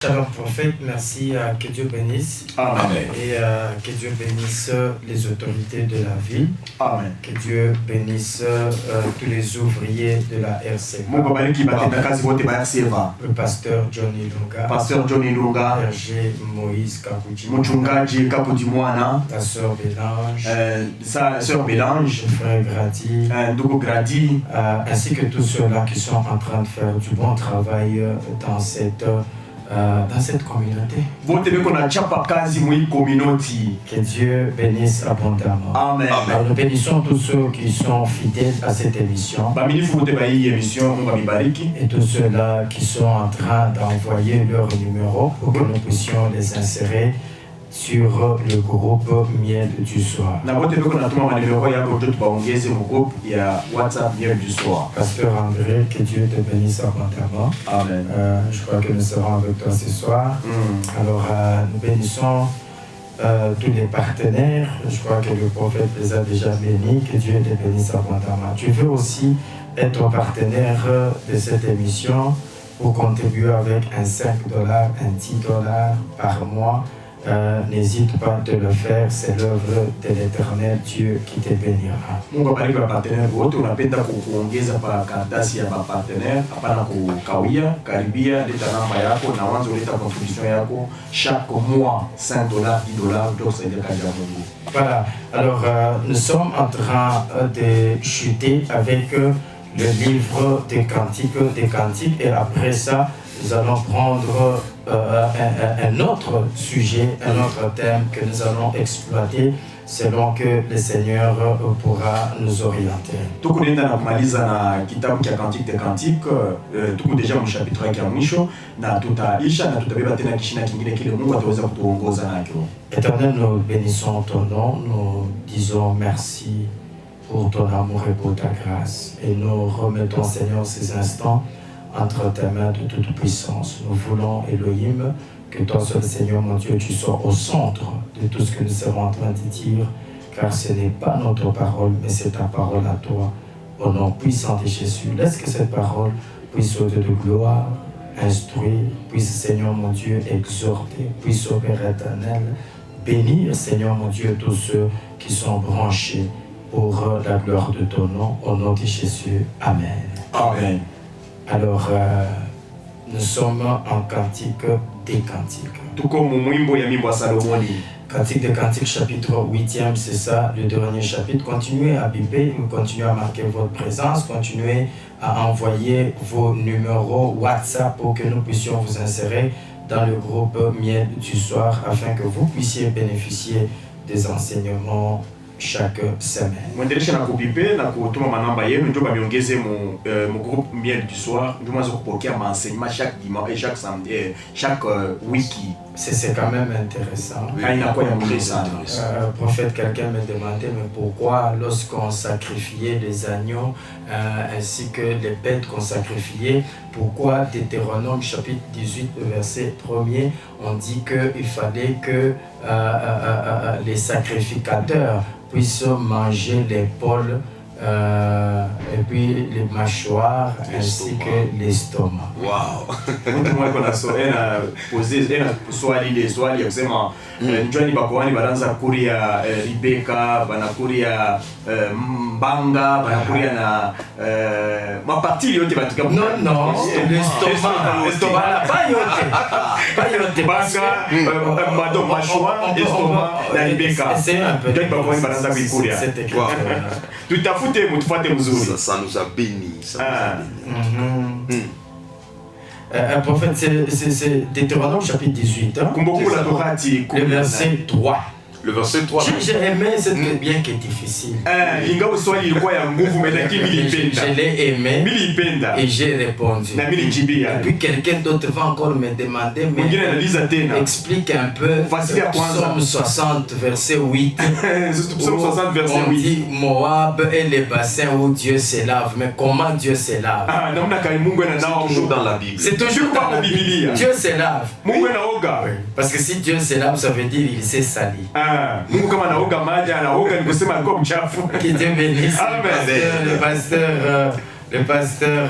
Shalom prophète, merci, que Dieu bénisse. Amen. Et que Dieu bénisse les autorités de la ville. Amen. Que Dieu bénisse tous les ouvriers de la RCV. Le pasteur Johnny Lunga. Pasteur Johnny Lunga. Berger Moïse Kakuji. Mchungaji Kapudimwana. La sœur Bélange. Sa sœur Bélange. Le frère Grady. Ndugu Grady. Ainsi que tous ceux-là qui sont en train de faire du bon travail dans cette communauté. Que Dieu bénisse abondamment. Amen. Alors, nous bénissons tous ceux qui sont fidèles à cette émission. Et tous ceux-là qui sont en train d'envoyer leur numéro pour que nous puissions les insérer sur le groupe Miel du Soir. Pasteur André, que Dieu te bénisse abondamment. Amen. Je crois que nous serons avec toi ce soir. Alors, nous bénissons tous les partenaires. Je crois que le prophète les a déjà bénis. Que Dieu te bénisse abondamment. Tu veux aussi être partenaire de cette émission pour contribuer avec un $5, un $10 par mois. N'hésite pas de le faire, c'est l'œuvre de l'Éternel Dieu qui te bénira. Chaque mois, $5, $10, Voilà, alors nous sommes en train de chuter avec le livre des cantiques, et après ça, nous allons prendre un autre sujet, un autre thème que nous allons exploiter selon que le Seigneur pourra nous orienter. Éternel, nous bénissons ton nom, nous disons merci pour ton amour et pour ta grâce. Et nous remettons, Seigneur, ces instants entre tes mains de toute puissance. Nous voulons, Elohim, que toi seul, Seigneur mon Dieu, tu sois au centre de tout ce que nous serons en train de dire, car ce n'est pas notre parole, mais c'est ta parole à toi. Au nom puissant de Jésus, laisse que cette parole puisse sauter de gloire, instruire, puisse, Seigneur mon Dieu, exhorter, puisse opérer éternel, bénir, Seigneur mon Dieu, tous ceux qui sont branchés pour la gloire de ton nom, au nom de Jésus. Amen. Amen. Alors, nous sommes en Cantique des Cantiques. Cantique des Cantiques, chapitre 8e, c'est ça, le dernier chapitre. Continuez à biper, continuez à marquer votre présence, continuez à envoyer vos numéros WhatsApp pour que nous puissions vous insérer dans le groupe Miel du Soir afin que vous puissiez bénéficier des enseignements chaque semaine. Miel du Soir, chaque dimanche et chaque samedi, chaque wiki. C'est quand même intéressant. Prophète, quelqu'un me demandait mais pourquoi lorsqu'on sacrifiait les agneaux ainsi que les bêtes qu'on sacrifiait, pourquoi Deutéronome chapitre 18 verset 1er on dit qu'il fallait que les sacrificateurs puissent manger l'épaule et puis les mâchoires ainsi que l'estomac. Wow. Njoni bakwani baranza kuria Rebecca, banakuria mbanga, banakuria na mapatili yote batuka. Non, l'estomac, pas yote. Banga, madame mâchoire, estomac, na Rebecca. C'est un peu. Njoni bakwani baranza kuria. Tutafute mutufate mzuri. Ça nous a bénis. Ça nous a bénis. Un prophète, c'est Deutéronome chapitre 18. Hein? Le verset 3. Le verset 3. J'ai aimé cette bien qui est difficile. Je l'ai aimé et j'ai répondu. Et puis quelqu'un d'autre va encore me demander, mais explique un peu Psaume 60 verset 8. On dit Moab est le bassin où Dieu se lave. Mais comment Dieu se lave? C'est toujours dans la Bible. C'est toujours dans la Bible. Dieu se lave. Parce que si Dieu se lave, ça veut dire qu'il s'est sali. Mungu kama anaoga maji anaoga ni kusema alikuwa mchafu. Que Dieu bénisse le pasteur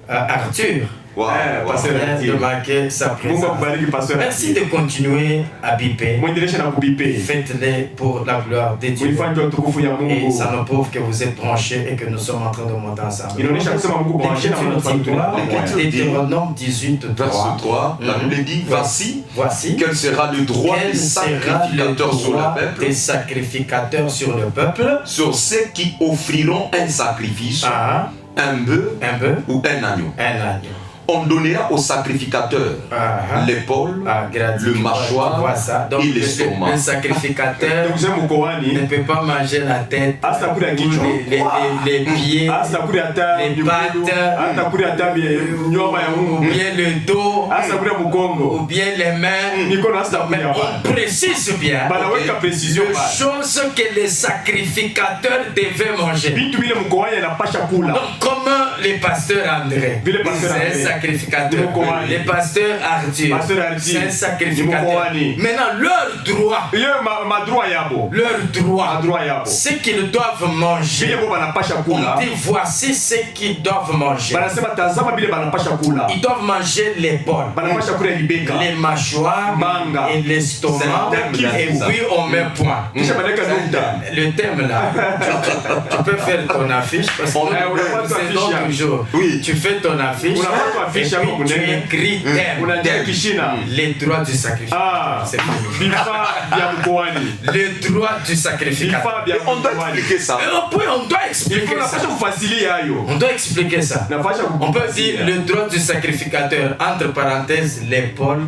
Arthur. Wow, wow. Pasteur de marquer sa Mungu présence. akubariki Pasteur. Merci de continuer à biper. Mwendeleshe na kubipe. Faites-les pour la gloire de Dieu. Muifanye utukufu ya Et Mungu. ça nous prouve que vous êtes branchés et que nous sommes en train de monter ensemble. Inaonyesha kusema Mungu branché na L'Écriture mtu dit quoi? pamoja. Deutéronome 18, Verset 3. 3, la Bible dit, voici, Voici quel sera le droit quel des sera le sacrificateurs sur le droit peuple, des sacrificateurs sur le peuple. sur ceux qui offriront un sacrifice, Ah, un bœuf un peu, ou un agneau. un agneau. On donnera aux sacrificateurs l'épaule, le mâchoire Donc, et l'estomac. un sacrificateur Ndugu zangu mkoani, ne peut pas manger la tête, hasta kula ou kichwa. les pieds, Hasta kula hata les miguu, pattes, hata kula hata nyama ya ou Mungu. bien le dos, Hasta kula mgongo. ou bien les mains. Mikono hasta Mais kula on hapa. précise bien Banaweka precision les pale. choses que les sacrificateurs devaient manger. Vitu vile mkoani anapasha kula. Donc, comme les pasteurs André, Vile pasteur c'est André. un sacrificateur. Mkoani. Les pasteurs Arthur, Pasteur Arthur. c'est un sacrificateur. Mkoani. Maintenant, leur droit, Ile madroa yabo. leur droit, Madroa yabo. ce qu'ils doivent manger. Vile bo banapasha kula. On dit voici ce qu'ils doivent manger. Banasema tazama vile banapasha kula. Ils doivent manger l'épaule, Banapasha kula libeka. les mâchoires Manga. et l'estomac. C'est un Et thème, puis on met point. Kisha banaweka nukta. Le thème là, tu peux faire ton affiche parce que On a pas c'est d'affiche, donc hein. toujours. Oui. Tu fais ton affiche On a pas d'affiche, et hein, puis tu Munene. écris thème. Unaandika kishina. Les droits du sacrificateur. Ah. C'est fini. Vifaa vya mkoani. Les droits du sacrificateur. Vifaa vya On doit mkoani. expliquer ça. Et puis on doit expliquer ça. Unapasha kufasilia hayo. On doit expliquer ça. Unapasha On peut dire kufasilia. le droit du sacrificateur, entre parenthèses, l'épaule,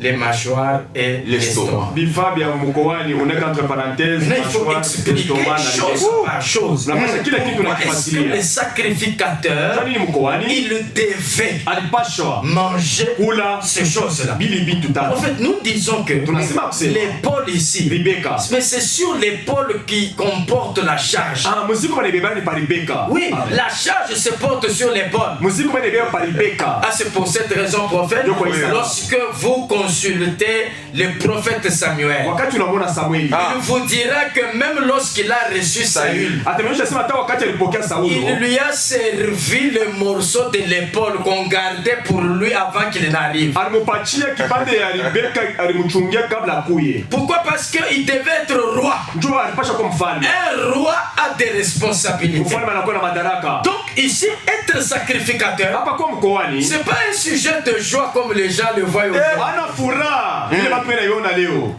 les mâchoires et l'estomac. Vifaa vya mkoani unaweka entre parenthèses. Mais il faut mâchoire, expliquer estomac na chose libeka. par chose. Unapasha kila kitu Pourquoi est-ce que unakifasilia. les sacrificateurs, Kwani mkoani ils devaient alipashwa manger kula ces choses-là? bili vitu En tatu. fait, nous disons que Tunasema kusema l'épaule ici, Rebecca. mais c'est sur l'épaule qui comporte la charge. Ah, muziki banebeba ni pa Rebecca. Oui, la charge se porte sur l'épaule. Muziki banebeba pa Rebecca. Ah, c'est pour cette raison, prophète, Donc, oui. lorsque vous consultez le prophète Samuel, Wakati unamwona Samueli. il vous dira que même lorsqu'il a reçu Saül, Ataonyesha sema hata wakati alipokea Saulo. il lui a servi le morceau de l'épaule qu'on gardait pour lui avant qu'il n'arrive. Alimupatia kipande ya Rebecca alimchungia kabla akuye. Pourquoi? Parce qu'il devait être roi. Njoo alipasha kuwa mfalme. Un roi a des responsabilités. Mfalme anakuwa na madaraka. Donc ici, être sacrificateur, Hapa kwa mkoani. c'est pas un sujet de joie comme les gens le voient aujourd'hui. Ana furaha. Ile watu wanaiona leo.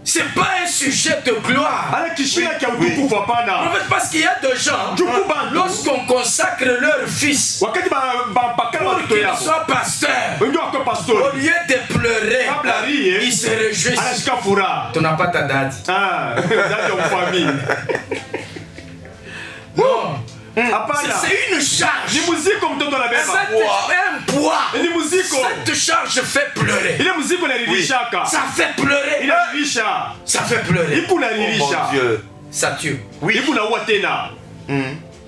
C'est pas un sujet de gloire. Ana kishina kia utukufu En hapana. fait, parce qu'il y a des gens, lorsqu'on consacre leur fils Wakati bampakala pour watoto qu'ils yao. soient pasteurs, Ndio akwe au pastori. lieu de pleurer, Kabla alie. ils se réjouissent. Anashika furaha. Tu n'as pas ta date. Ah, ndani ya famille. Non. Hapana. C'est une charge. Ni muziko mtoto anabeba. C'est un poids. Ni muziko. Cette charge fait pleurer. Ile muziko inalilishaka. Ça fait pleurer. Inalilisha. Ça fait pleurer. Iku Oh mon nalilisha. Dieu. Ça tue. Iku naua tena.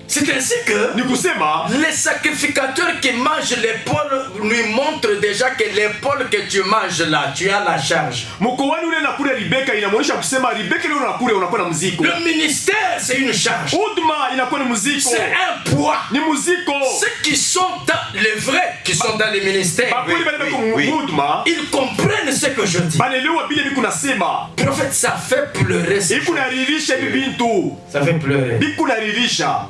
C'est ainsi que Ni kusema les sacrificateurs qui mangent l'épaule lui montrent déjà que l'épaule que tu manges là, tu as la charge. mkoani ule nakule Rebecca inamuonyesha kusema Rebecca ile unakule unakuwa na muziko. Le ministère, c'est une charge. Huduma inakuwa ni muziko. C'est un poids. Ni muziko. Ceux qui sont dans les vrais, qui sont dans les ministères, Bakuli bale bako oui. huduma. ils comprennent ce que je dis. Banelewa bile biku nasema. Prophète, ça fait pleurer. Iku nalilisha hivi bintu. Ça fait pleurer. Biku nalilisha.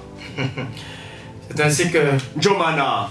C'est ainsi que Ndio maana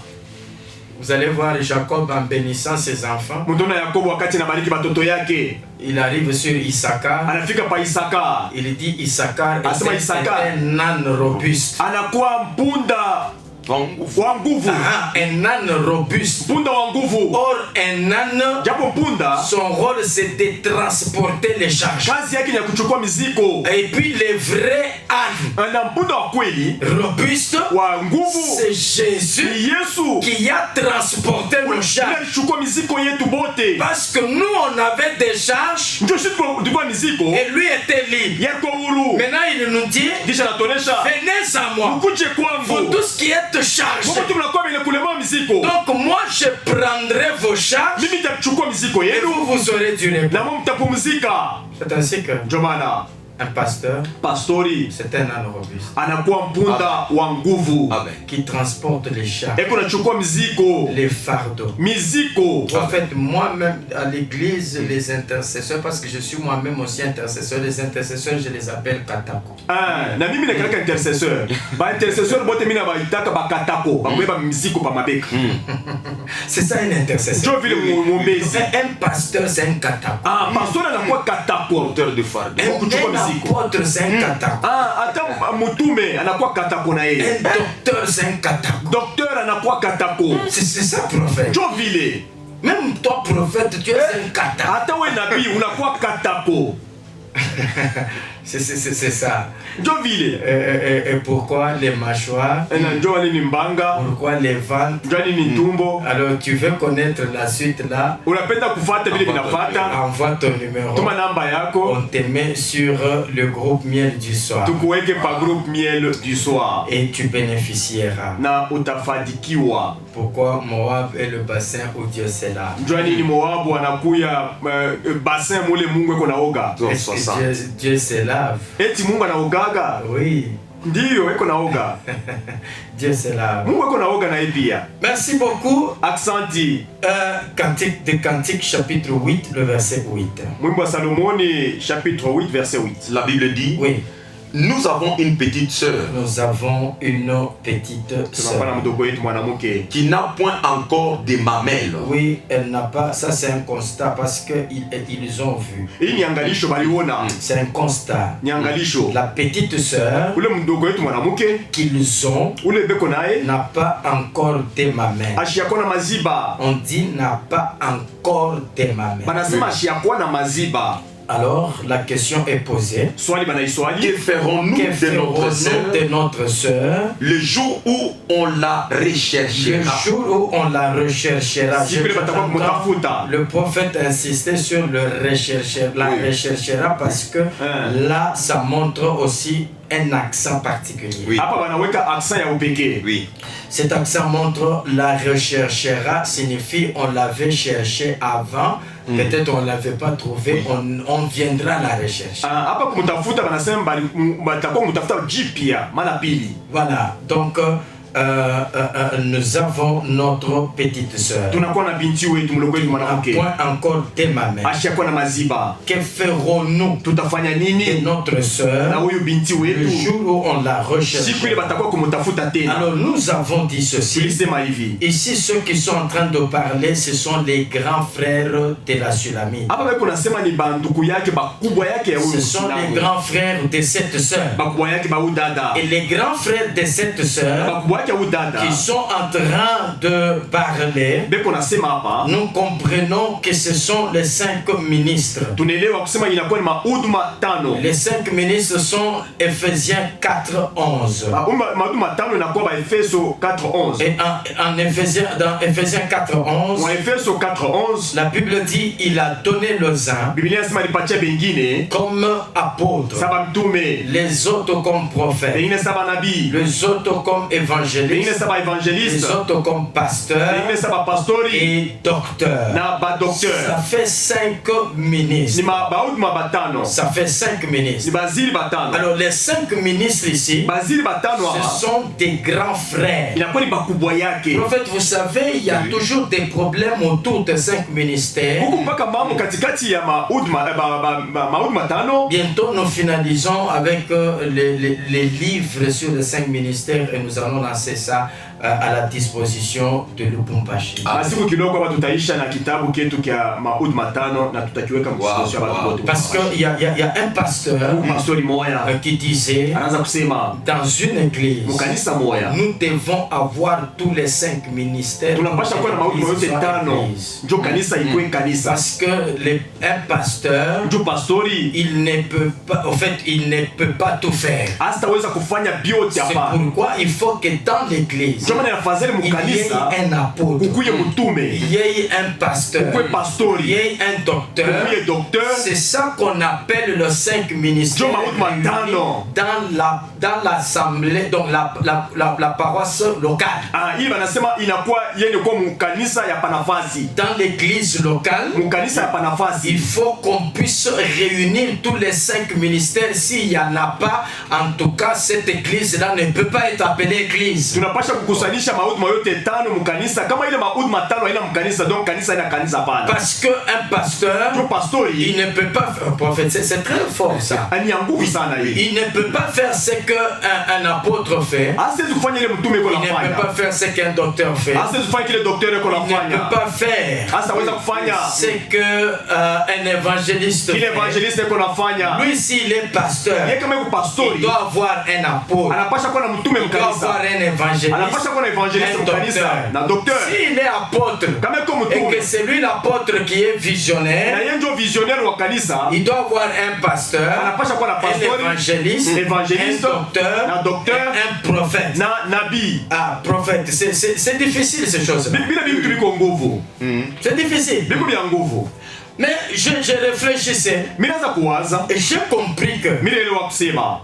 vous allez voir Jacob en bénissant ses enfants. mtona Yakobo wakati anabariki batoto yake. Il arrive sur Issachar. Anafika pa Isaka. Il dit Issachar Asema est Issachar. un âne robuste. Anakuwa mpunda wa nguvu. Un âne robuste. Mpunda wa nguvu. Or, un âne, Japo mpunda son rôle c'est de transporter les charges. kazi yake ni ya kuchukua mizigo. Et puis le vrai âne Na mpunda wa kweli robuste, wa nguvu c'est Jésus ni Yesu. qui a transporté nos Ndiye charges. alichukua mizigo yetu bote. Parce que nous on avait des charges Ndio sisi tulikuwa mizigo. et lui était libre. Yako huru. Maintenant il nous dit, Kisha anatuonesha venez à moi mkuje pour kwangu. tout ce qui est charge. Mungu tunakuwa bila kulema mizigo. Donc moi je prendrai vos charges Mimi nitachukua mizigo et yenu vous aurez du repos. na mimi mtapumzika. C'est ainsi que Ndio maana Un pasteur, pastori c'est un âne robuste anakuwa mpunda wa nguvu qui transporte les chars, eko nachukua mzigo les fardeaux. miziko. En fait, moi-même, à l'église, les intercesseurs, parce que je suis moi-même aussi intercesseur, les intercesseurs, je les appelle katako. Na mimi nakalaka intercesseur ba intercesseur bote mina baitaka bakatako bakweba miziko pa mabeka. C'est ça un intercesseur. Jo vile mwombezi. Un pasteur, c'est un katako. Pasteur anakuwa katako, porteur de fardeau. Un apôtre, c'est un katako. Ata mutume anakuwa katako na yeye. Un docteur, c'est un katako. Docteur anakuwa katako. C'est ça, prophète. Jo vile. Même toi, prophète, tu es un katako. Ata we nabii unakuwa katako. C'est ça. Jovile. Et pourquoi les mâchoires? Pourquoi les ventres? Alors tu veux connaître la suite là? Envoie ton numéro. On te met sur le groupe Miel du soir. Et tu bénéficieras. Pourquoi Moab est le bassin où Dieu s'élève? Dieu se lave. Oui. Dieu se lave. Merci beaucoup. Accenti. Cantique chapitre 8, le verset 8. Chapitre 8, verset 8. La Bible dit. Oui. Nous avons une petite sœur. Nous avons une petite sœur qui n'a point encore de mamelles. Oui, elle n'a pas. Ça, c'est un constat parce qu'ils ont vu. C'est un constat. La petite sœur qu'ils ont n'a pas encore de mamelles. On dit n'a pas encore de mamelles. Alors, la question est posée. Que ferons-nous de notre sœur le jour où on la recherchera? Le jour où on la recherchera. Le prophète insistait sur le rechercher, la recherchera parce que là, ça montre aussi un accent particulier. Oui. Oui. Cet accent montre la recherchera signifie on l'avait cherché avant. Peut-être on ne l'avait pas trouvé, on viendra la rechercher. Voilà, donc nous avons notre petite sœur. Point encore de ma mère. Que ferons-nous de notre sœur le jour où on la recherche? Alors nous avons dit ceci. Ici, ceux qui sont en train de parler, ce sont les grands frères de la Sulamite. Ce sont les grands frères de cette sœur. Et les grands frères de cette sœur qui sont en train de parler, nous comprenons que ce sont les 5 ministres. Les 5 ministres sont Ephésiens 4:11. Et dans Ephésiens 4:11, la Bible dit il a donné les uns comme apôtres, les autres comme prophètes, les autres comme évangélistes, les autres comme pasteurs et docteurs. Ça fait 5 ministres. Ça fait 5 ministres. Alors les 5 ministres ici, ce sont des grands frères. Prophète, vous savez, il y a toujours des problèmes autour des 5 ministères. Bientôt nous finalisons avec les livres sur les 5 ministères et nous allons lancer ça à la disposition de Lubumbashi. Parce qu'il y a un pasteur qui disait dans une église, nous devons avoir tous les 5 ministères. Parce que un pasteur, il ne peut pas, en fait, il ne peut pas tout faire. C'est pourquoi il faut que dans l'église, Ndio maana afadhali il y mkanisa ait un apôtre, ukuye mtume, il y ait un pasteur, ukuye il pastori, y ait un docteur. ukuye docteur. C'est ça qu'on appelle les 5 ministères Ndio maana réunis matano dans l'assemblée, donc la paroisse locale. Ah, hii wanasema inakuwa yenye kwa mkanisa ya panafasi. Dans l'église locale, Mkanisa ya panafasi. il faut qu'on puisse réunir tous les 5 ministères. S'il n'y en a pas, en tout cas, cette église-là ne peut pas être appelée église. Tunapasha kukusanisha mauduma yote tano mkanisa. Kama ile mauduma tano haina mkanisa, donc kanisa ina kanisa pana. Parce qu'un pasteur, Ndio pastori, il ne peut pas faire, prophète, c'est très fort ça. ani ya nguvu sana hii. Il ne peut pas faire ce qu'un apôtre fait. Asiwezi kufanya ile mtume Il yuko ne anafanya. peut pas faire ce qu'un docteur fait. Asiwezi kufanya kile daktari yuko Il ne anafanya. peut pas faire Asiwezi kufanya ce qu'un évangéliste kile fait. evangeliste yuko anafanya. Lui, s'il est pasteur, Yeye kama yuko il pastori, doit avoir un apôtre. anapasha kuwa na mtume Il doit avoir mkanisa. un évangéliste, Anapasha kuwa na evangeliste un mkanisa docteur. na docteur. S'il est apôtre Kama yuko et mtume que c'est lui l'apôtre qui est na visionnaire, yeye ndio visionnaire wa kanisa, il doit avoir un pasteur, anapasha kuwa na un pastori, évangéliste, évangéliste, un docteur, na docteur, un prophète. na nabii. Ah, prophète, c'est difficile ces choses-là. Bila vitu viko nguvu. C'est difficile. Viko vya nguvu. Mais je réfléchissais Mimi naanza kuwaza, et j'ai compris que mimi naelewa kusema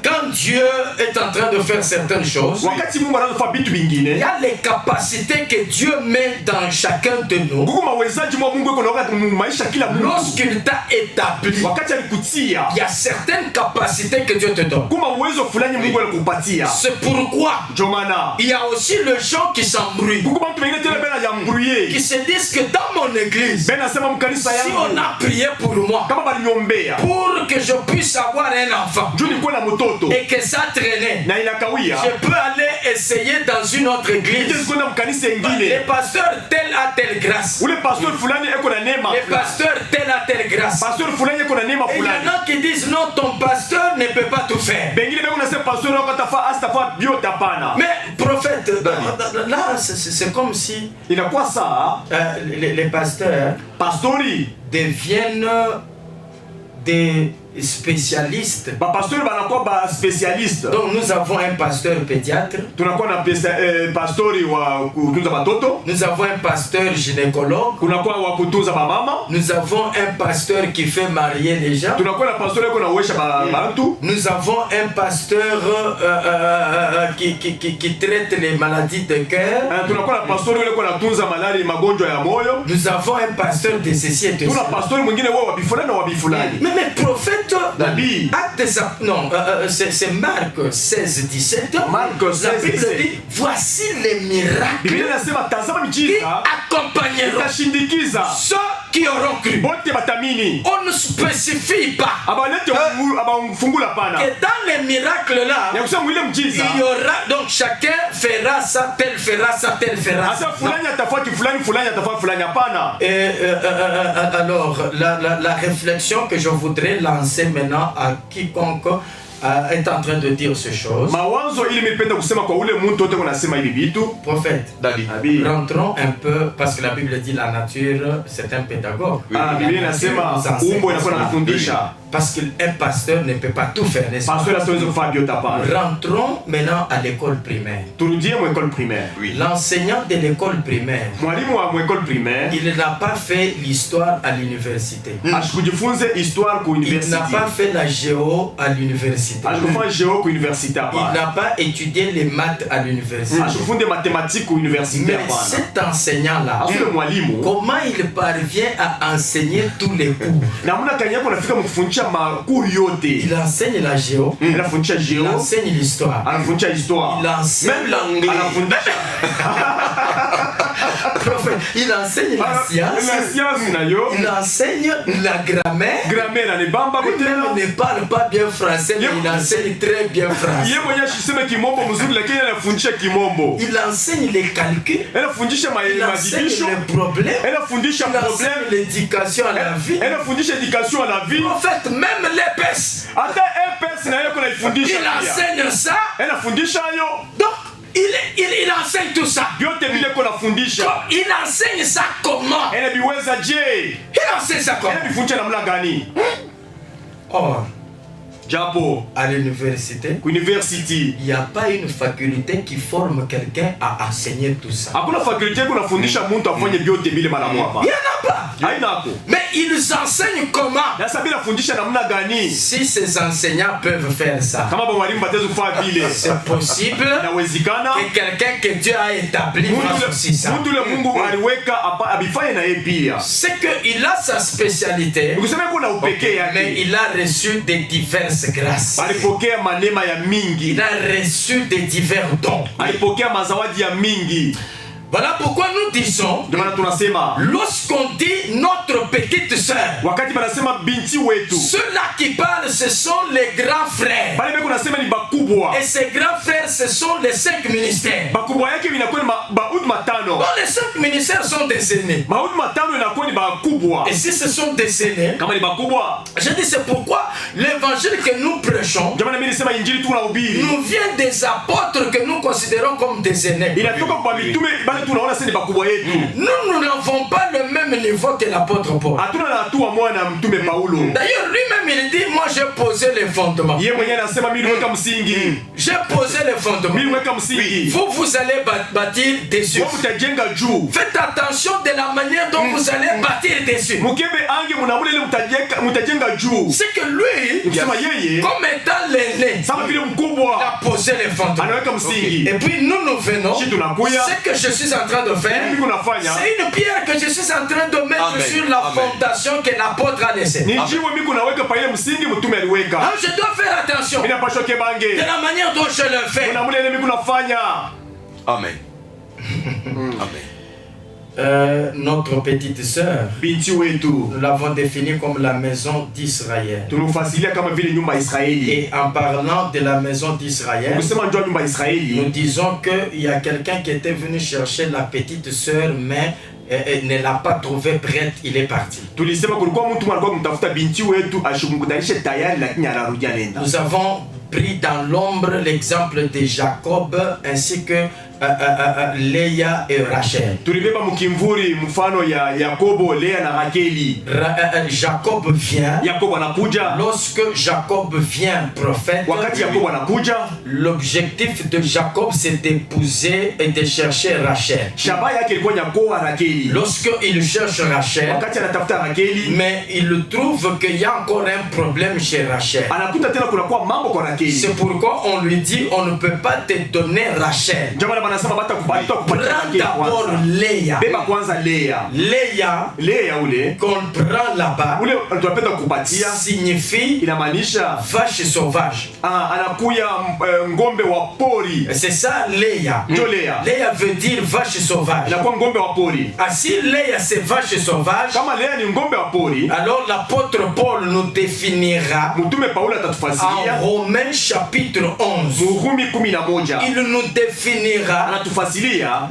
quand Dieu est en train de faire certaines choses, wakati Mungu anafanya vitu il y vingine, a les capacités que Dieu met dans chacun de nous. Mungu mawezaji mwa Mungu yuko na wakati maisha kila mtu. Lorsqu'il t'a établi, Wakati alikutia, il y a certaines capacités que Dieu te donne. kuma uwezo fulani Mungu alikupatia. C'est pourquoi Ndio maana il y a aussi les gens qui s'embrouillent, Mungu mtu mwingine tena bena ya qui mbruye. se disent que dans mon église, Bena sema mkanisa si yangu. on a prié pour moi, Kama baliniombea. pour que je puisse avoir un enfant, Juu nilikuwa na mtoto. et que ça traînait, Na inakawia. je peux aller essayer dans une autre église. Nilikuwa na mkanisa Les ingine. pasteurs tel a telle grâce. Ule pastor fulani eko na neema. Les pasteurs tel a telle grâce. Pastor fulani eko na neema Et il y fulani. en a qui disent non, ton pasteur ne peut pas tout faire. Bengine beko na sema pastor wako atafa vyote hapana. Mais prophète, là c'est comme si Inakuwa saa les pasteurs pastori deviennent des spécialistes. ba pastori banakuwa ba specialist. Donc nous avons un pasteur pédiatre, Tunakuwa na pastori wa kutunza watoto, nous avons un pasteur gynécologue, kunakuwa wa kutunza ba mama, nous avons un pasteur qui fait marier les gens, tunakuwa na pastori yako naoesha ba bantu, nous avons un pasteur qui traite les maladies de cœur, tunakuwa na pastori yule kwa natunza malaria magonjwa ya moyo, nous avons un pasteur de ceci et de tuna cela. pastori mwingine wao wa bifulani na wa bifulani. Mais prophète, Nabii. acte non, c'est Marc 16-17. Marc La 16, Bible 17. dit voici les miracles Biblia inasema tazama qui miujiza accompagneront itashindikiza ceux qui auront cru. bote batamini. On ne spécifie pas Abalete abamfungula pana. que dans les miracles là, Ya kusema mwile mjiza. il y aura donc chacun fera ça, tel fera ça, tel fera ça. Asa fulani atafuati fulani atafuati fulani hapana. Alors, la réflexion que je voudrais lancer maintenant à quiconque est en train de dire ces choses. Mawazo ili mipenda kusema kwa ule mtu wote kunasema hivi vitu. Prophète, Nabii. rentrons un peu, parce que la Bible dit la nature, c'est un pédagogue. Ah, Biblia inasema umbo inakuwa inafundisha. Parce qu'un pasteur ne peut pas tout faire, n'est-ce pas? Pastor asiwezi kufanya vyote hapana. Rentrons maintenant à l'école primaire. Turudie mu école primaire. L'enseignant de l'école primaire, Mwalimu wa mu école primaire il n'a pas fait l'histoire à l'université. ashikujifunze histoire ku Il université. n'a pas fait la géo à l'université. Ashikufanya géo ku université Il hapana. n'a pas étudié les maths à l'université. Ashikufunde mathématiques ku université Mais hapana. cet enseignant-là, Asule mwalimu comment il parvient à enseigner tous les cours? namna kanya yako nafika mkufundisha makuru yote. Il enseigne la géo, Anafundisha il géo, enseigne l'histoire, anafundisha histoire. il enseigne Même l'anglais. Anafundisha il enseigne la la science, science nayo. il enseigne la grammaire. Grammaire ni bamba Lui-même kutena. ne parle pas bien français, mais il enseigne très bien français. Yeye mwenyewe ashiseme kimombo mzuri lakini anafundisha kimombo. Il enseigne les calculs, Anafundisha il enseigne madibisho. les problèmes, Anafundisha il enseigne problème. l'éducation à la vie. Anafundisha éducation à la vie. En fait, même l'épaisse, Hata EPS na yako naifundisha. il enseigne ça. Anafundisha hayo. Donc, il enseigne tout ça. Vyote vile kwa nafundisha. Il enseigne ça comment? Anabiweza je? Il enseigne ça comment? Anabifundisha namna gani? Or, japo à l'université, university il n'y a pas une faculté qui forme quelqu'un à enseigner tout ça. hakuna faculté kunafundisha mtu afanye vyote vile mara moja. Il n'y en a pas. Hainako. Mais ils enseignent comment? Na sababu nafundisha namna gani? Si ces enseignants peuvent faire ça, Kama ba mwalimu batezo kufanya vile. c'est possible Inawezekana que quelqu'un que Dieu a établi fasse aussi ça. mtu le Mungu aliweka abifanye na yeye pia. C'est qu'il a sa spécialité, Ukisema kuna upekee mais yake. il a reçu des diverses grâces. Alipokea manema ya mingi. Il a reçu des divers dons. Alipokea mazawadi ya mingi. Voilà pourquoi nous disons, Ndio maana tunasema lorsqu'on dit notre petite sœur, wakati banasema binti wetu, ceux-là qui parlent, ce sont les grands frères. bale beko nasema ni bakubwa. Et ces grands frères, ce sont les 5 ministères. Bakubwa yake inakuwa ni baudi matano. Bon, les 5 ministères sont des aînés. Baudi matano inakuwa ni bakubwa. Et si ce sont des aînés, Kama ni bakubwa, je dis c'est pourquoi l'évangile que nous prêchons jamani mimi nisema injili tu unahubiri. nous vient des apôtres que nous considérons comme des aînés. Inatoka kwa mitume bale tunaona sasa ni bakubwa yetu. Nous n'avons pas le même niveau que l'apôtre Paul. Hatuna na hatua moja na mtume Paulo. D'ailleurs, lui-même, il dit, moi j'ai posé les fondements. Yeye mwenyewe anasema mimi niweka msingi. J'ai posé les fondements. Mimi niweka msingi. Vous allez bâtir dessus. Wewe utajenga juu. Faites attention de la manière dont vous allez bâtir dessus. Mukebe ange munamule ile mutajenga juu. C'est que lui, Ukisema yeye comme étant l'aîné, sama vile il mkubwa a posé les fondements. anaweka msingi. Et puis nous venons, Sisi tunakuya. ce que je suis en train de faire, Mimi kunafanya. c'est une pierre que je suis en train de mettre Amen. sur la Amen. fondation que l'apôtre a laissée. Ni jiwe mimi kunaweka pa ile msingi mtume aliweka. Alors je dois faire attention Mimi de napaswa kebange. la manière dont je le fais. Kuna mule ile mimi kunafanya. Amen. Amen. Notre petite sœur, Binti wetu. nous l'avons définie comme la maison d'Israël. Tunafasilia kama vile nyumba ya Israeli. Et en parlant de la maison d'Israël, Kusema njoo nyumba ya nous Israeli. disons qu'il y a quelqu'un qui était venu chercher la petite sœur, mais ne l'a pas trouvée prête, il est parti. Tulisema kulikuwa mtu alikuwa kumtafuta binti wetu ashimkutanishe tayari lakini anarudia nenda. Nous avons pris dans l'ombre l'exemple de Jacob ainsi que Léa et Rachel. Tulibeba mkimvuri mfano ya Yakobo, Lea na Rakeli. Jacob vient. Yakobo anakuja. Lorsque Jacob vient prophète, Wakati Yakobo anakuja, l'objectif de Jacob c'est d'épouser et de chercher Rachel. shaba yake ilikuwa Yakobo Rakeli. Lorsque il cherche Rachel, Wakati anatafuta Rakeli, mais il trouve qu'il y a encore un problème chez Rachel. anakuta tena kunakuwa mambo kwa Rakeli. C'est pourquoi on lui dit on ne peut pas te donner Rachel. Jamani banasema batakupatia Prends d'abord Léa. Beba kwanza Lea. Lea ule qu'on prend là-bas ule tunapenda kupatia signifie inamaanisha vache sauvage. Anakuya ngombe wa pori. C'est ça Léa. Ndio Lea. Lea veut dire vache sauvage. Inakuwa ngombe wa pori. Si Léa c'est vache sauvage, Kama Lea ni ngombe wa pori, alors l'apôtre Paul nous définira mtume Paulo atatufasiria en Romains chapitre 11. Murumi 11. Il nous définira Anatufasiria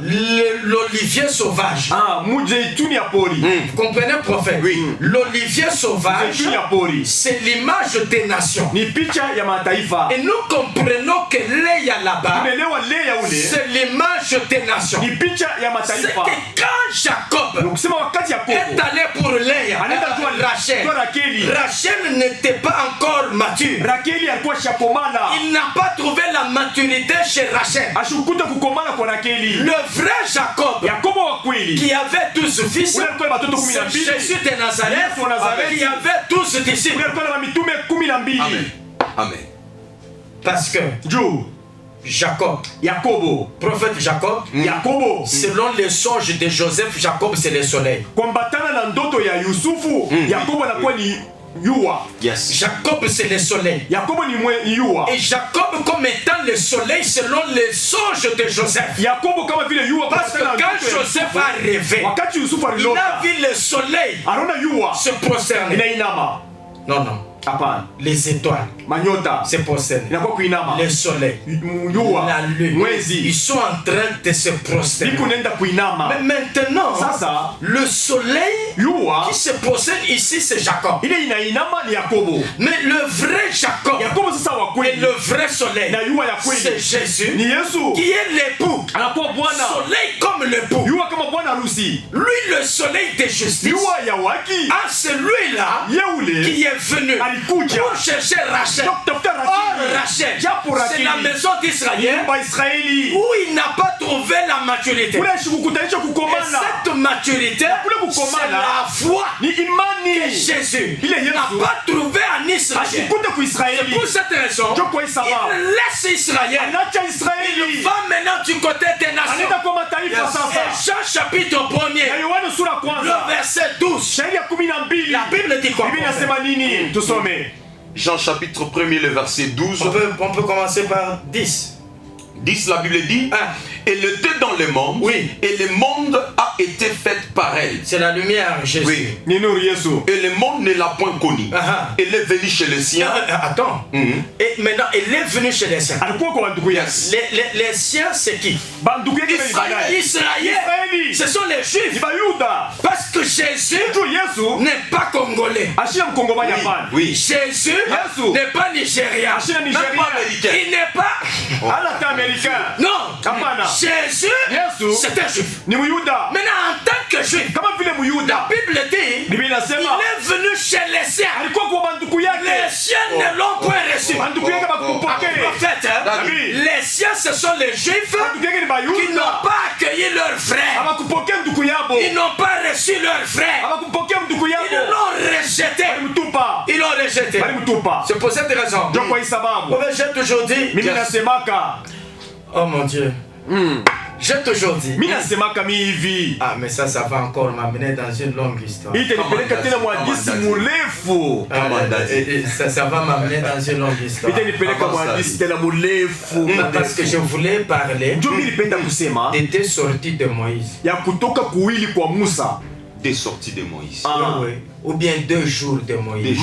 l'olivier sauvage. mujeituni ya pori. Vous comprenez, prophète? Oui. L'olivier sauvage, Mujeituni ya pori c'est l'image des nations. ni picha ya mataifa. Et nous comprenons que Léa là-bas, Tumeelewa Lea ule c'est l'image des nations. ni picha ya C'est mataifa. que quand Jacob Kusema wakati est Yakobo allé pour Léa, anaenda kwa Rachel, kwa Rakeli, Rachel n'était pas encore mature. Rakeli alikuwa shakomana. Il n'a pas trouvé la maturité chez Rachel. Ashukuta kukomana kwa Rakeli. Le vrai Jacob, Yakobo wa kweli qui avait 12 fils, ule alikuwa na watoto c'est 12. Jésus de Nazareth, Yesu wa Nazareti. qui avait 12 disciples. Ule alikuwa na mitume 12. Amen. Amen. Parce que Juu Jacob, Yakobo, prophète Jacob, Yakobo selon les songes de Joseph, Jacob c'est le soleil. kwambatana na ndoto ya Yusufu, Yakobo anakuwa ni yua. Yes. Jacob c'est le soleil. Yakobo ni yua. Et Jacob comme étant le soleil selon les songes de Joseph. Yakobo kama vile yua. Parce que quand Joseph a rêvé, wakati Yusufu il a alilota, vu le soleil anaona yua se prosterner. inainama. Non, non. Hapana. Les étoiles Manyota se prosternent. inakuwa kuinama. Le soleil, Yua, la lune, mwezi ils sont en train de se prosterner. iko nenda kuinama. Mais maintenant, Sasa le soleil yua qui se possède ici, c'est Jacob. ile inainama ni Yakobo. Mais le vrai Jacob Yakobo sasa wa kweli et le vrai soleil, na yua ya kweli c'est Jésus ni Yesu qui est l'époux. anakuwa bwana Soleil comme l'époux. yua kama bwana harusi. Lui le soleil de justice. Yua ya haki. Ah, celui-là Yeule qui est venu alikuja pour chercher Rachel. tafuta Rachel, c'est la maison d'Israël Israeli où il n'a pas trouvé la maturité. Et cette maturité, c'est la foi que Jésus n'a pas trouvé en Israël. C'est pour cette raison il laisse Israël. Il va maintenant du côté des nations. Et Jean chapitre 1er, le verset 12. La Bible dit quoi? Jean chapitre 1er, le verset 12. On peut commencer par 10. 10, la Bible dit, elle était dans le monde, oui, et le monde a été fait par elle. C'est la lumière, Jésus. Oui. Et le monde ne l'a point connue. Elle est venue chez les siens. Attends. Et maintenant, elle est venue chez les siens. Yes. Les siens, c'est qui? Israël. Ce sont les Juifs. Parce que Jésus n'est pas congolais. Oui. Jésus n'est pas nigérien. Même pas américain. Il n'est pas américain. Non. Jésus, c'est un juif. Maintenant, en tant que juif, la Bible dit il est venu chez les siens. Les siens ne l'ont point reçu. Prophète, les siens, ce sont les juifs qui n'ont pas accueilli leurs frères. Ils n'ont pas reçu leurs frères. Ils l'ont rejeté. Ils l'ont rejeté. C'est pour cette raison. J'ai toujours dit. Oh mon Dieu. J'ai toujours dit. Ah, mais ça va encore m'amener dans une longue histoire. Ça va m'amener dans une longue histoire. Parce que je voulais parler des sorties de Moïse. Des sorties de Moïse. Oui. Ou bien 2 jours de Moïse.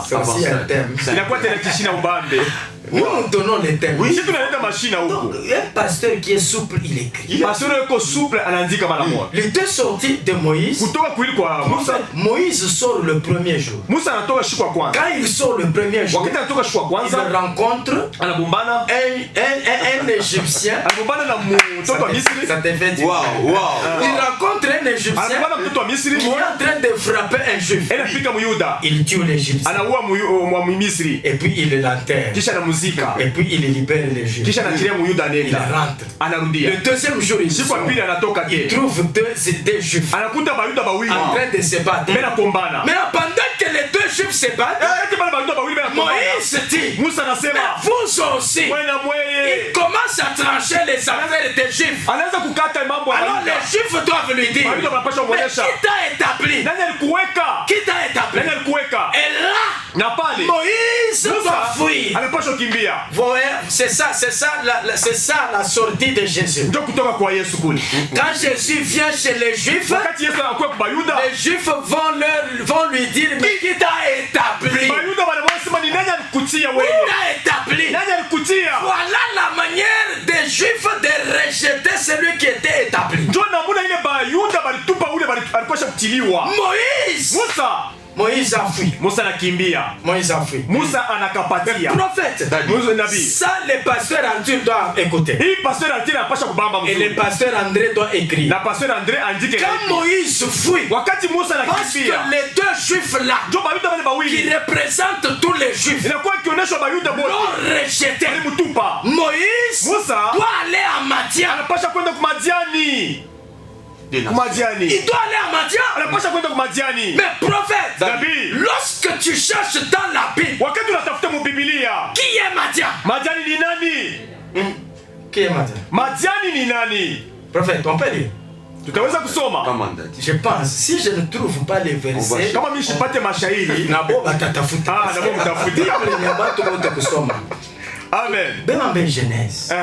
C'est aussi un thème. Nous donnons les thèmes. Oui. Donc, un pasteur qui est souple, il écrit. Les 2 sorties de Moïse. Moïse sort le premier jour. Quand il sort le premier jour, il rencontre un Égyptien. Ça te fait dire. Il rencontre un Égyptien qui est en train de frapper un juif. Il tue l'Égyptien. Et puis il l'enterre. Et puis il libère les juifs. Il rentre. Le deuxième jour, il trouve deux juifs en train de se battre. Mais pendant que les 2 juifs se battent, Moïse dit, vous aussi, il commence à trancher les affaires des juifs. Alors les juifs doivent lui dire, mais qui t'a établi? Et là, Moïse doit fuir. C'est ça la sortie de Jésus. Quand Jésus vient chez les Juifs, les Juifs vont lui dire, mais qui t'a établi? Voilà la manière des Juifs de rejeter celui qui était établi. Moïse a fui. Moïse a fui. Le prophète. Ça, le pasteur André doit écouter. Et le pasteur André doit écrire. Quand Moïse fuit, parce que les 2 juifs là, qui représentent tous les juifs, l'ont rejeté. Moïse doit aller à Madian. Il doit aller à Madian. Mais prophète, lorsque tu cherches dans la Bible, qui est Madian? Qui est Madian? Prophète, on peut lire. Je pense, si je ne trouve pas les versets, Amen. Genèse.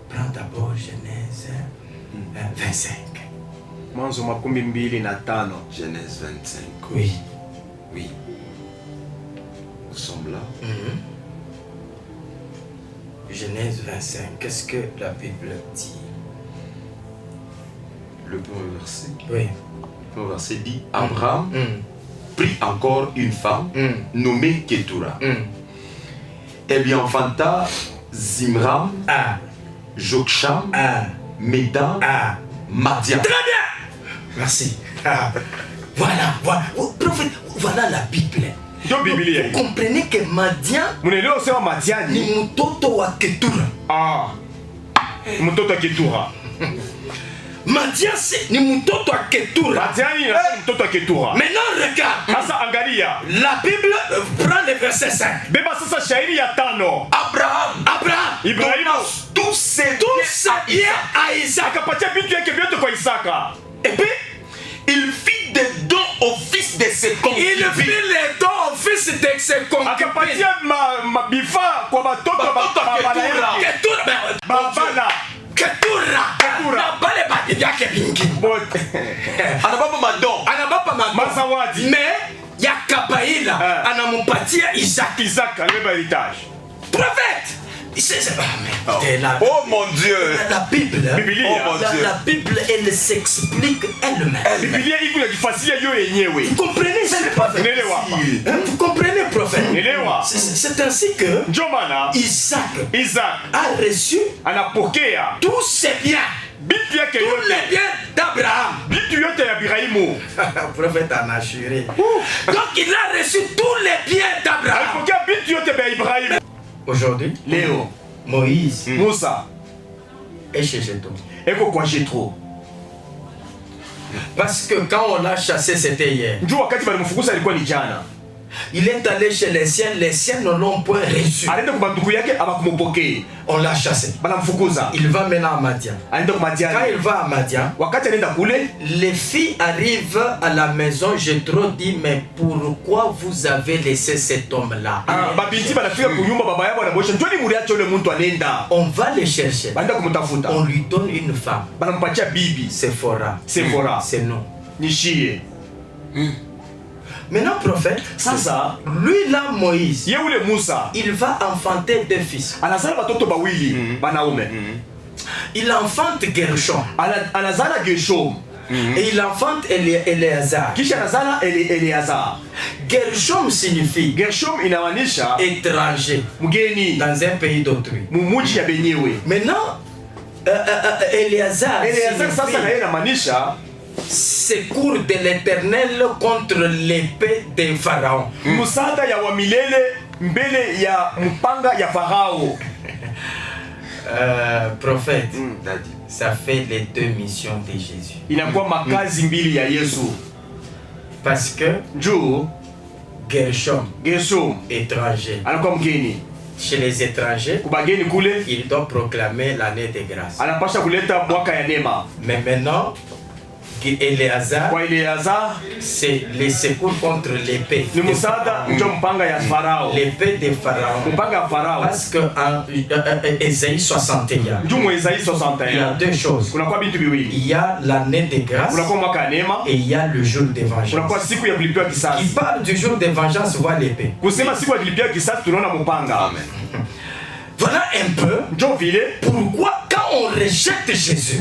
Prends d'abord Genèse 25. Genèse 25. Oui. Oui. Nous sommes là. Genèse 25, qu'est-ce que la Bible dit? Le premier verset. Oui. Le premier verset dit Abraham prit encore une femme nommée Ketura. Elle lui enfanta Zimram, Joksham, Medan, Madian. Très bien. Merci. Voilà. Oh, prophète, voilà la Bible. Vous comprenez que Madian ni mtoto wa Ketura. Mtoto wa Ketura. Madian ni mtoto wa Ketura. Mtoto wa Ketura. Maintenant regarde. Sasa angalia. La Bible prend le verset 5. Beba sasa shairi ya 5. Abraham. Ibrahimu. Tous ces biens à Isaac. Akapatia vitu yake vyote kwa Isaka. Et puis, il fit des dons au fils de ses concubines. Il fit les dons au fils de ses concubines. Akapatia mabifa kwa batoto babala yake. Ketura. Na bale badi yake bingi. Anababa madon. Mazawadi. Mais Yakabaila anamupatia Isaac alibeba héritage. Prophète. Oh mon Dieu. La Bible, la Bible, elle s'explique elle-même. Vous comprenez, vous comprenez, prophète. C'est ainsi que Isaac a reçu tous ses biens. Tous les biens d'Abraham. Prophète en assuré. Donc il a reçu tous les biens d'Abraham. Aujourd'hui, Léo, Moïse, Moussa, et chez Jétro. Et pourquoi Jétro? Parce que quand on l'a chassé, c'était hier. Il est allé chez les siens ne l'ont point reçu. On l'a chassé. Il va maintenant à Madian. Quand il va à Madian, les filles arrivent à la maison. Jétro dit, mais pourquoi vous avez laissé cet homme-là? On va le chercher. On lui donne une femme. Sephora. C'est nous. Maintenant, prophète, lui là, Moïse, il va enfanter 2 fils. Il enfante Gershom. Et il enfante Eleazar. Gershom signifie étranger dans un pays d'autrui. Maintenant, Eleazar signifie secours de l'Éternel contre l'épée de Pharaon. Musada ya wa milele mbele ya mpanga ya Farao. Prophète, ça fait les 2 missions de Jésus. Inakuwa makazi mbili ya Yesu. Parce que Gershom étranger. Anakuwa mgeni. Chez les étrangers, kubageni kule, il doit proclamer l'année de grâce. Anapasha kuleta mwaka ya neema. Mais maintenant, Eleazar, c'est les secours contre l'épée. L'épée de Pharaon. Parce que en Ésaïe 61, il y a 2 choses. Il y a l'année de grâce et il y a le jour de vengeance. Qui parle du jour de vengeance voit l'épée. Voilà un peu pourquoi quand on rejette Jésus,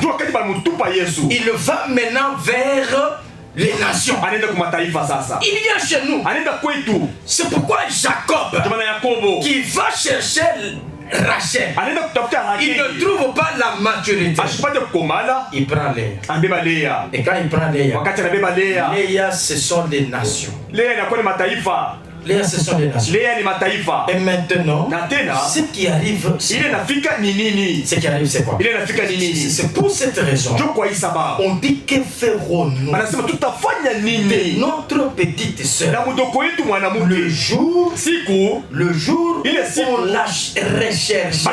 il va maintenant vers les nations. Il vient chez nous. C'est pourquoi Jacob, qui va chercher Rachel, il ne trouve pas la maturité. Il prend Léa. Et quand il prend Léa, ce sont les nations. Léa, ce sont les nations. Et maintenant, ce qui arrive, c'est quoi? C'est pour cette raison on dit que ferons-nous de notre petite sœur le jour où on la recherche.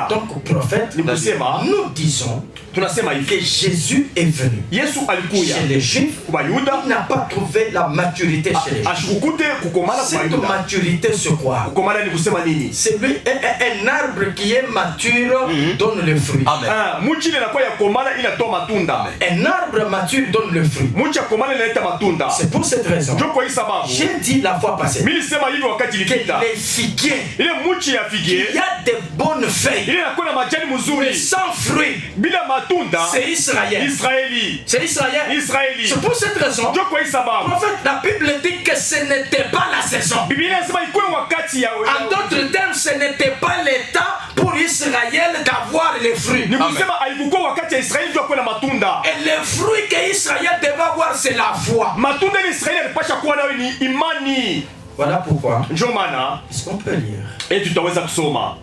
Donc prophète, nous disons que Jésus est venu chez les Juifs. Il n'a pas trouvé la maturité chez les Juifs. ashikukute kukomana Cette kumayuda. maturité, c'est quoi? Kukomana ni kusema nini? C'est un arbre qui est mature donne le fruit. Amen. Muchi ile inakuwa ya komana inatoa matunda. Un arbre mature donne le fruit. Muchi ya komana inaleta matunda. C'est pour cette raison. Ndio kwa hii sababu. J'ai dit la fois passée Mimi sema hivi wakati que ilipita. les figuiers, Ile muchi ya il figie, y a de bonnes feuilles, ile inakuwa na majani mais mzuri. sans fruits. Bila matunda, C'est Israël. Israeli. C'est Israël. Israeli. C'est pour cette raison. Ndio kwa hii sababu. Prophète, la Bible dit que ce n'était pas la saison. Biblia inasema ikuwe wakati ya En d'autres termes, ce n'était pas le temps pour Israël d'avoir les fruits. ni kusema haikukuwa wakati ya Israeli ndio kuwa na matunda. Et les fruits que Israël devait avoir, c'est la foi. Matunda ya Israeli alipasha kuwa nayo ni imani. Voilà pourquoi. Ndio maana Est-ce qu'on peut lire? tutaweza kusoma.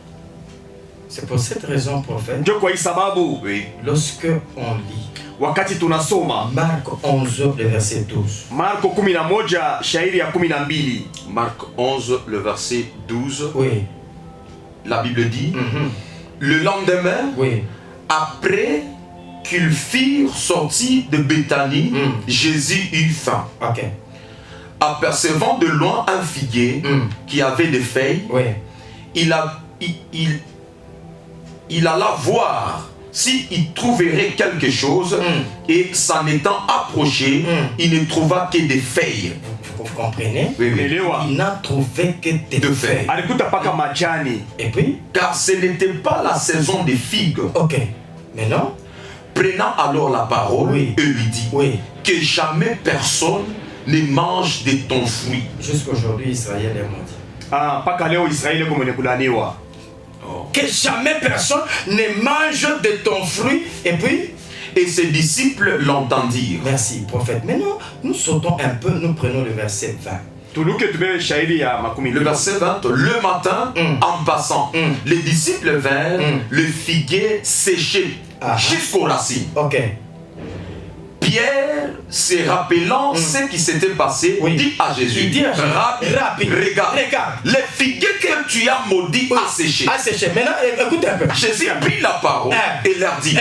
C'est pour cette raison, prophète, Ndio kwa hii sababu lorsque on lit wakati tunasoma Marc 11, le verset 12. Marko 11 shairi ya 12. Marc 11, le verset 12. Oui. La Bible dit, Mhm. le lendemain, Oui. après qu'ils firent sortir de Béthanie, Jésus eut faim. Ok. Apercevant de loin un figuier qui avait des feuilles, Oui. il alla voir s'il trouverait quelque chose, et s'en étant approché, il ne trouva que des feuilles. Vous comprenez? Oui, oui. Elewa. Il n'a trouvé que des De feuilles. feuilles. Alikuta paka majani. Et puis, Car ce n'était pas la saison des figues. ok. Maintenant, Prenant alors la parole, Oui. et lui dit, oui. que jamais personne ne mange de ton fruit. Jusqu'aujourd'hui, Israël est maudit. Paka leo Israeli kwa mwenye kulaniwa. Que jamais personne ne mange de ton fruit. Et puis, Et ses disciples l'entendirent. merci, prophète. Maintenant, nous sautons un peu, nous prenons le verset 20. Tuluke tubebe shairi ya makumi Le verset 20, le matin, en passant, les disciples vinrent le figuier séché Ah. jusqu'aux racines. Ok. Pierre, se rappelant ce qui s'était passé, Oui. dit à Jésus, Il dit à Jésus, Rabbi, regarde, le figuier que tu as maudit a séché. Ah, séché. Maintenant, écoutez un peu. Jésus prit la parole et leur dit,